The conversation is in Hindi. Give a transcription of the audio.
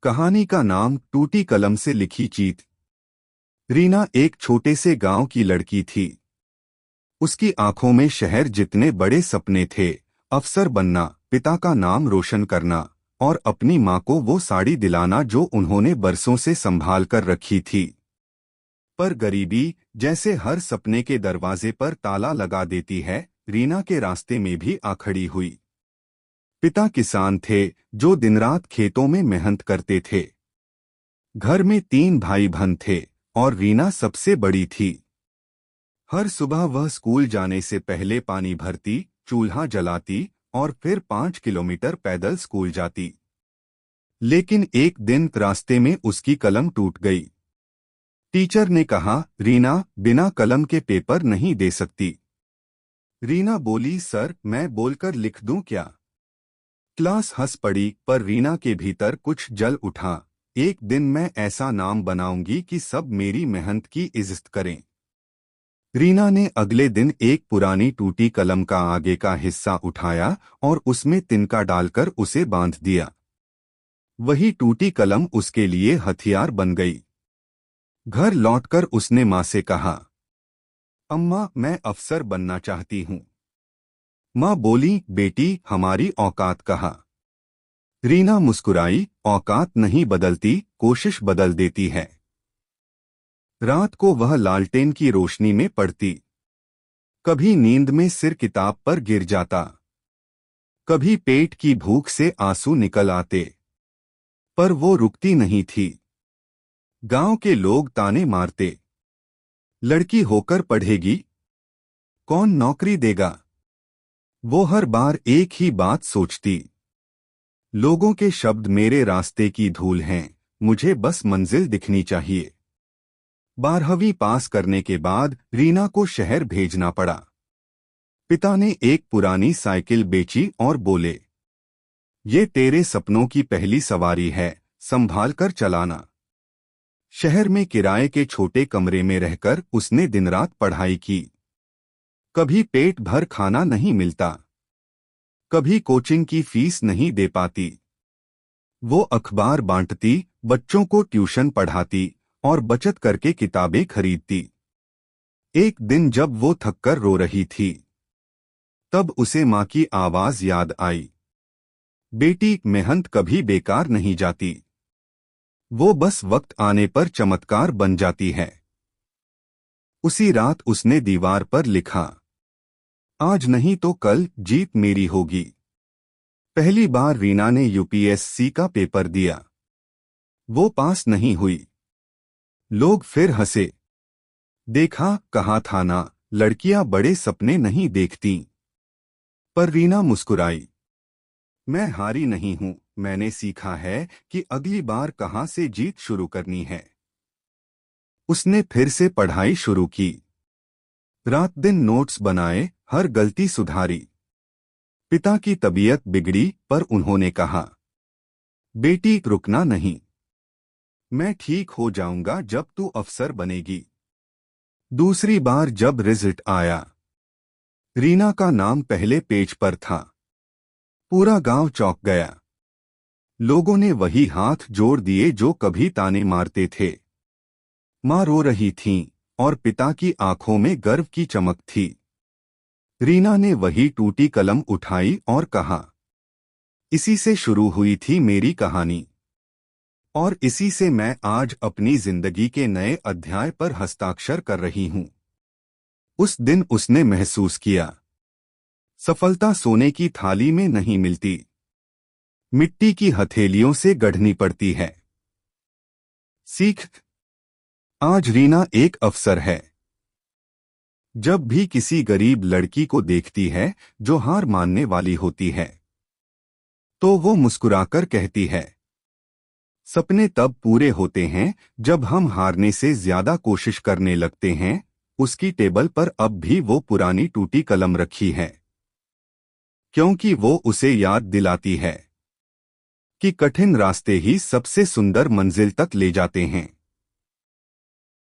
कहानी का नाम टूटी कलम से लिखी जीत। रीना एक छोटे से गांव की लड़की थी। उसकी आंखों में शहर जितने बड़े सपने थे। अफसर बनना, पिता का नाम रोशन करना और अपनी माँ को वो साड़ी दिलाना जो उन्होंने बरसों से संभाल कर रखी थी। पर गरीबी, जैसे हर सपने के दरवाजे पर ताला लगा देती है, रीना के रास्ते में भी आ खड़ी हुई। पिता किसान थे जो दिन रात खेतों में मेहनत करते थे। घर में 3 भाई बहन थे और रीना सबसे बड़ी थी। हर सुबह वह स्कूल जाने से पहले पानी भरती, चूल्हा जलाती और फिर 5 किलोमीटर पैदल स्कूल जाती। लेकिन एक दिन रास्ते में उसकी कलम टूट गई। टीचर ने कहा, रीना बिना कलम के पेपर नहीं दे सकती। रीना बोली, सर मैं बोलकर लिख दूं क्या? क्लास हंस पड़ी, पर रीना के भीतर कुछ जल उठा। एक दिन मैं ऐसा नाम बनाऊंगी कि सब मेरी मेहनत की इज्जत करें। रीना ने अगले दिन एक पुरानी टूटी कलम का आगे का हिस्सा उठाया और उसमें तिनका डालकर उसे बांध दिया। वही टूटी कलम उसके लिए हथियार बन गई। घर लौटकर उसने माँ से कहा, अम्मा मैं अफसर बनना चाहती हूँ। माँ बोली, बेटी हमारी औकात कहाँ? रीना मुस्कुराई, औकात नहीं बदलती, कोशिश बदल देती है। रात को वह लालटेन की रोशनी में पढ़ती। कभी नींद में सिर किताब पर गिर जाता, कभी पेट की भूख से आंसू निकल आते, पर वो रुकती नहीं थी। गांव के लोग ताने मारते, लड़की होकर पढ़ेगी, कौन नौकरी देगा? वो हर बार एक ही बात सोचती, लोगों के शब्द मेरे रास्ते की धूल हैं, मुझे बस मंजिल दिखनी चाहिए। 12वीं पास करने के बाद रीना को शहर भेजना पड़ा। पिता ने एक पुरानी साइकिल बेची और बोले, ये तेरे सपनों की पहली सवारी है, संभाल कर चलाना। शहर में किराए के छोटे कमरे में रहकर उसने दिन रात पढ़ाई की। कभी पेट भर खाना नहीं मिलता, कभी कोचिंग की फीस नहीं दे पाती। वो अखबार बांटती, बच्चों को ट्यूशन पढ़ाती और बचत करके किताबें खरीदती। एक दिन जब वो थककर रो रही थी, तब उसे माँ की आवाज याद आई, बेटी मेहनत कभी बेकार नहीं जाती, वो बस वक्त आने पर चमत्कार बन जाती है। उसी रात उसने दीवार पर लिखा, आज नहीं तो कल जीत मेरी होगी। पहली बार रीना ने यूपीएससी का पेपर दिया। वो पास नहीं हुई। लोग फिर हंसे, देखा कहा था ना, लड़कियां बड़े सपने नहीं देखती। पर रीना मुस्कुराई, मैं हारी नहीं हूं, मैंने सीखा है कि अगली बार कहां से जीत शुरू करनी है। उसने फिर से पढ़ाई शुरू की। रात दिन नोट्स बनाए, हर गलती सुधारी। पिता की तबीयत बिगड़ी, पर उन्होंने कहा, बेटी रुकना नहीं, मैं ठीक हो जाऊंगा जब तू अफसर बनेगी। दूसरी बार जब रिजल्ट आया, रीना का नाम पहले पेज पर था। पूरा गांव चौंक गया। लोगों ने वही हाथ जोड़ दिए जो कभी ताने मारते थे। माँ रो रही थीं और पिता की आंखों में गर्व की चमक थी। रीना ने वही टूटी कलम उठाई और कहा, इसी से शुरू हुई थी मेरी कहानी, और इसी से मैं आज अपनी जिंदगी के नए अध्याय पर हस्ताक्षर कर रही हूँ। उस दिन उसने महसूस किया, सफलता सोने की थाली में नहीं मिलती, मिट्टी की हथेलियों से गढ़नी पड़ती है। सीख, आज रीना एक अफसर है। जब भी किसी गरीब लड़की को देखती है जो हार मानने वाली होती है, तो वो मुस्कुराकर कहती है, सपने तब पूरे होते हैं जब हम हारने से ज्यादा कोशिश करने लगते हैं। उसकी टेबल पर अब भी वो पुरानी टूटी कलम रखी है, क्योंकि वो उसे याद दिलाती है कि कठिन रास्ते ही सबसे सुंदर मंजिल तक ले जाते हैं।